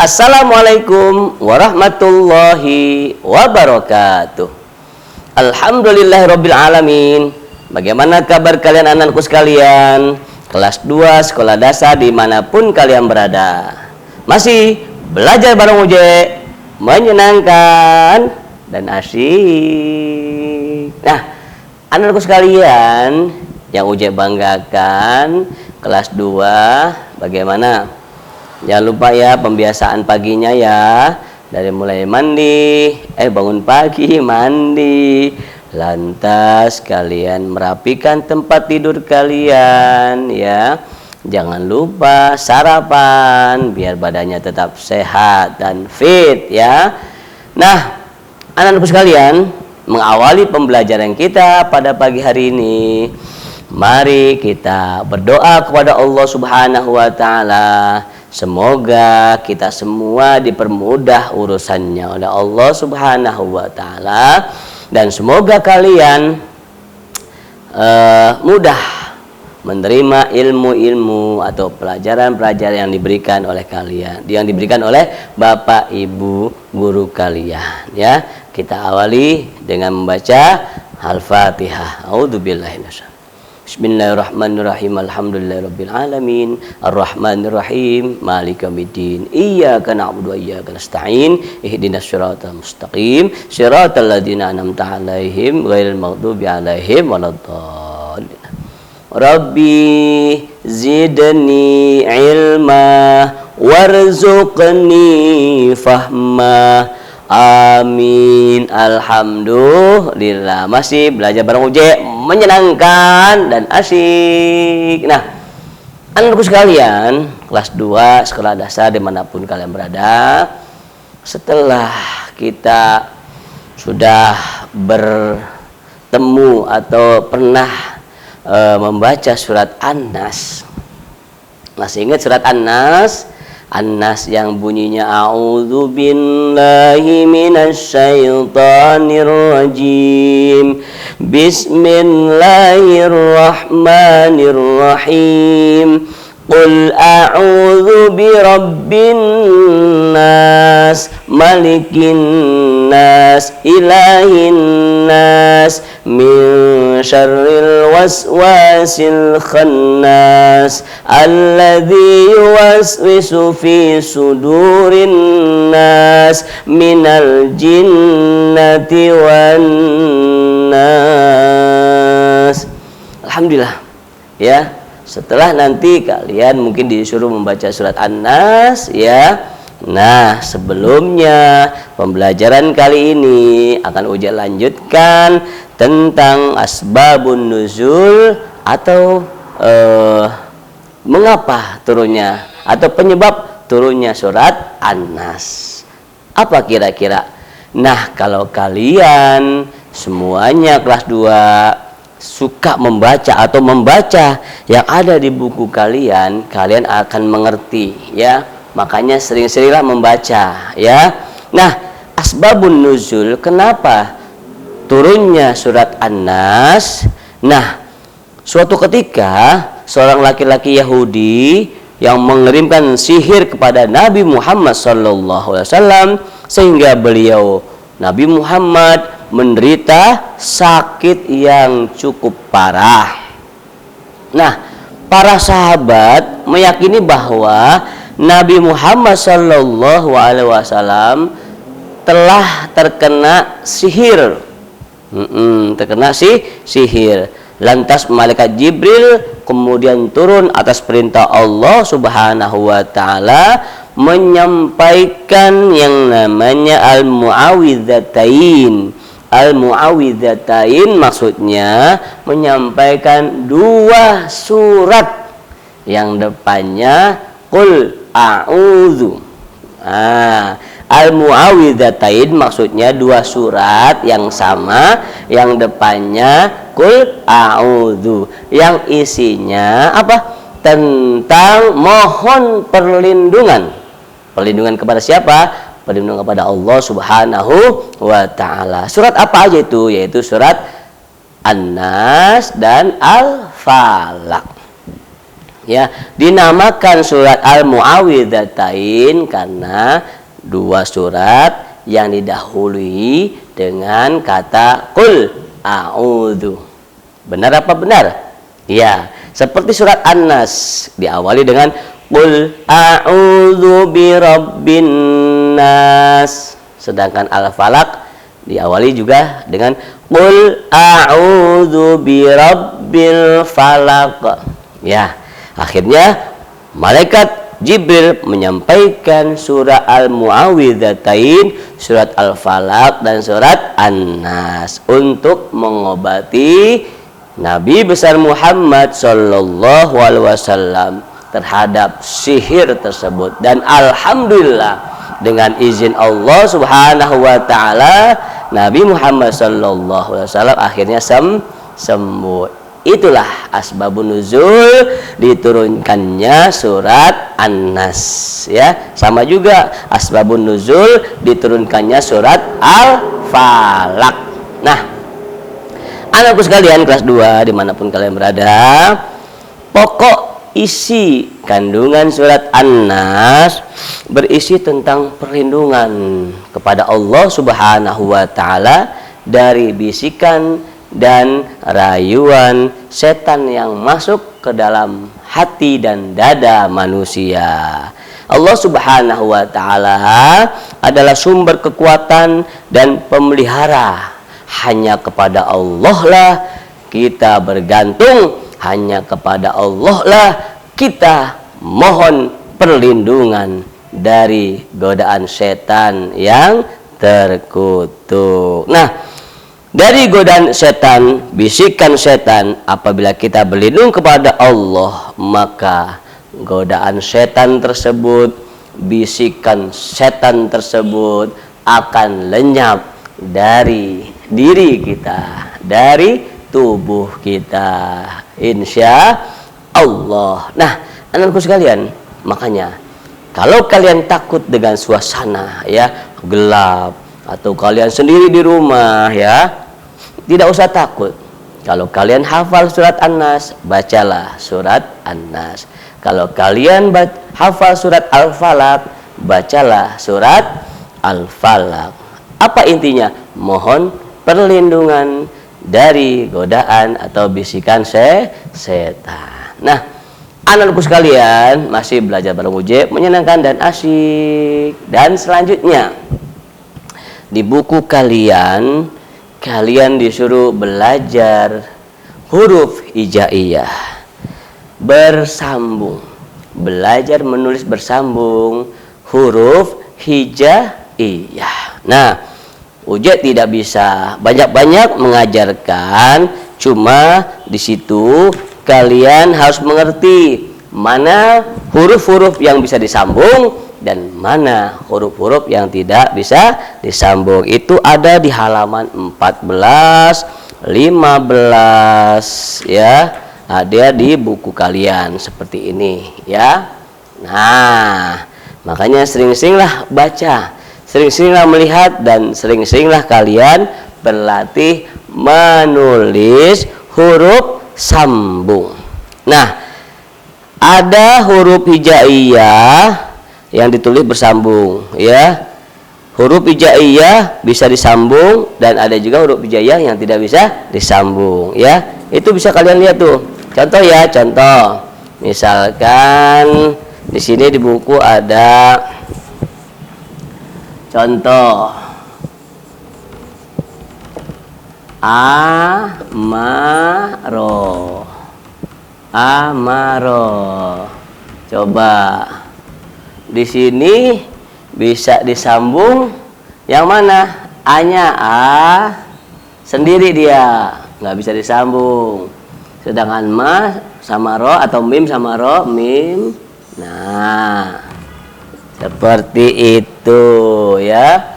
Assalamualaikum warahmatullahi wabarakatuh. Alhamdulillahirabbil alamin. Bagaimana kabar kalian anak-anakku sekalian? Kelas 2 sekolah dasar dimanapun kalian berada. Masih belajar bareng Uje, menyenangkan dan asyik. Nah, anak-anakku sekalian yang Uje banggakan, kelas 2 bagaimana? Jangan lupa ya pembiasaan paginya ya. Dari mulai mandi, bangun pagi, mandi. Lantas kalian merapikan tempat tidur kalian ya. Jangan lupa sarapan biar badannya tetap sehat dan fit ya. Nah, anak-anakku sekalian, mengawali pembelajaran kita pada pagi hari ini, mari kita berdoa kepada Allah Subhanahu wa taala. Semoga kita semua dipermudah urusannya oleh Allah Subhanahu wa taala, dan semoga kalian mudah menerima ilmu-ilmu atau pelajaran-pelajaran yang diberikan oleh kalian, yang diberikan oleh Bapak Ibu guru kalian ya. Kita awali dengan membaca Al-Fatihah. A'udzubillahi minasyaitonir. Bismillahirrahmanirrahim. Alhamdulillahirabbil alamin. Arrahmanirrahim. Maliki yaumiddin. Iyyaka na'budu wa iyyaka nasta'in. Ihdinas siratal mustaqim. Siratal ladzina an'amta 'alaihim ghairil maghdubi 'alaihim waladdallin. Rabbi zidni ilma warzuqni fahma. Amin. Alhamdulillah. Masih belajar bareng Uje, menyenangkan dan asyik. Nah, anak-anakku sekalian, kelas 2 sekolah dasar dimanapun kalian berada, setelah kita sudah bertemu atau pernah membaca surat An-Nas. Masih ingat surat An-Nas? An-Nas yang bunyinya a'udzu billahi minasyaitonir rajim. Bismillahirrahmanirrahim. Qul a'udzu birabbin nas, malikin nas, ilahin nas, min syarril waswasil khannas, alladzi yuwaswisu fi sudurin nas, minal jinnati wan nas. Alhamdulillah ya. Setelah nanti kalian mungkin disuruh membaca surat An-Nas ya. Nah, sebelumnya pembelajaran kali ini akan Uje lanjutkan tentang asbabun nuzul atau mengapa turunnya atau penyebab turunnya surat An-Nas. Apa kira-kira? Nah, kalau kalian semuanya kelas 2 suka membaca atau membaca yang ada di buku kalian, kalian akan mengerti ya. Makanya sering-seringlah membaca ya. Nah, asbabun nuzul, kenapa turunnya surat An-Nas? Nah, suatu ketika seorang laki-laki Yahudi yang mengirimkan sihir kepada Nabi Muhammad SAW, sehingga beliau Nabi Muhammad menderita sakit yang cukup parah. Nah, para sahabat meyakini bahwa Nabi Muhammad SAW telah terkena sihir, sihir. Lantas malaikat Jibril kemudian turun atas perintah Allah Subhanahu wa taala menyampaikan yang namanya al-mu'awwidzatain. Al-mu'awwidzatain maksudnya menyampaikan 2 surat yang depannya qul a'udzu. Al-mu'awwidzatain maksudnya 2 surat yang sama yang depannya qul a'udzu, yang isinya apa? Tentang mohon perlindungan. Perlindungan kepada siapa? Perlindungan kepada Allah Subhanahu wa taala. Surat apa aja itu? Yaitu surat An-Nas dan Al-Falaq. Ya, dinamakan surat Al-Mu'awwidzatain karena dua surat yang didahului dengan kata qul a'udzu. Benar apa benar? Ya, seperti surat An-Nas diawali dengan qul a'udzu birabbin nas. Sedangkan Al-Falaq diawali juga dengan qul a'udzu birabbil falaq. Ya, akhirnya malaikat Jibril menyampaikan surah Al-Mu'awwidzatain, surat Al-Falaq dan surat An-Nas untuk mengobati Nabi besar Muhammad sallallahu alaihi wasallam terhadap sihir tersebut. Dan alhamdulillah dengan izin Allah Subhanahu wa taala Nabi Muhammad sallallahu alaihi wasallam akhirnya sembuh. Itulah asbabun nuzul diturunkannya surat An-Nas, ya. Sama juga asbabun nuzul diturunkannya surat Al-Falaq. Nah, anakku sekalian kelas 2 dimanapun kalian berada, pokok isi kandungan surat An-Nas berisi tentang perlindungan kepada Allah Subhanahu wa taala dari bisikan dan rayuan setan yang masuk ke dalam hati dan dada manusia. Allah Subhanahu wa taala adalah sumber kekuatan dan pemelihara. Hanya kepada Allah lah kita bergantung, hanya kepada Allah lah kita mohon perlindungan dari godaan setan yang terkutuk. Nah, dari godaan setan, bisikan setan, apabila kita berlindung kepada Allah, maka godaan setan tersebut, bisikan setan tersebut akan lenyap dari diri kita, dari tubuh kita, insya Allah. Nah, anakku sekalian, makanya kalau kalian takut dengan suasana ya gelap, atau kalian sendiri di rumah ya, tidak usah takut. Kalau kalian hafal surat An-Nas, bacalah surat An-Nas. Kalau kalian hafal surat Al-Falaq, bacalah surat Al-Falaq. Apa intinya? Mohon perlindungan dari godaan atau bisikan setan. Nah, anak-anakku sekalian, masih belajar bareng Uje, menyenangkan dan asyik. Dan selanjutnya, di buku kalian disuruh belajar huruf hijaiyah bersambung, belajar menulis bersambung huruf hijaiyah. Nah, Uje tidak bisa banyak-banyak mengajarkan, cuma di situ kalian harus mengerti mana huruf-huruf yang bisa disambung dan mana huruf-huruf yang tidak bisa disambung. Itu ada di halaman 14, 15 ya. Ada di buku kalian seperti ini ya. Nah, makanya sering-seringlah baca, sering-seringlah melihat, dan sering-seringlah kalian berlatih menulis huruf sambung. Nah, ada huruf hijaiyah yang ditulis bersambung ya. Huruf hijaiyah bisa disambung dan ada juga huruf hijaiyah yang tidak bisa disambung ya. Itu bisa kalian lihat tuh. Contoh ya, contoh. Misalkan di sini di buku ada contoh amaro. Coba di sini bisa disambung yang mana? A-nya A sendiri, dia nggak bisa disambung. Sedangkan ma sama ro atau mim sama ro, mim. Nah, seperti itu ya.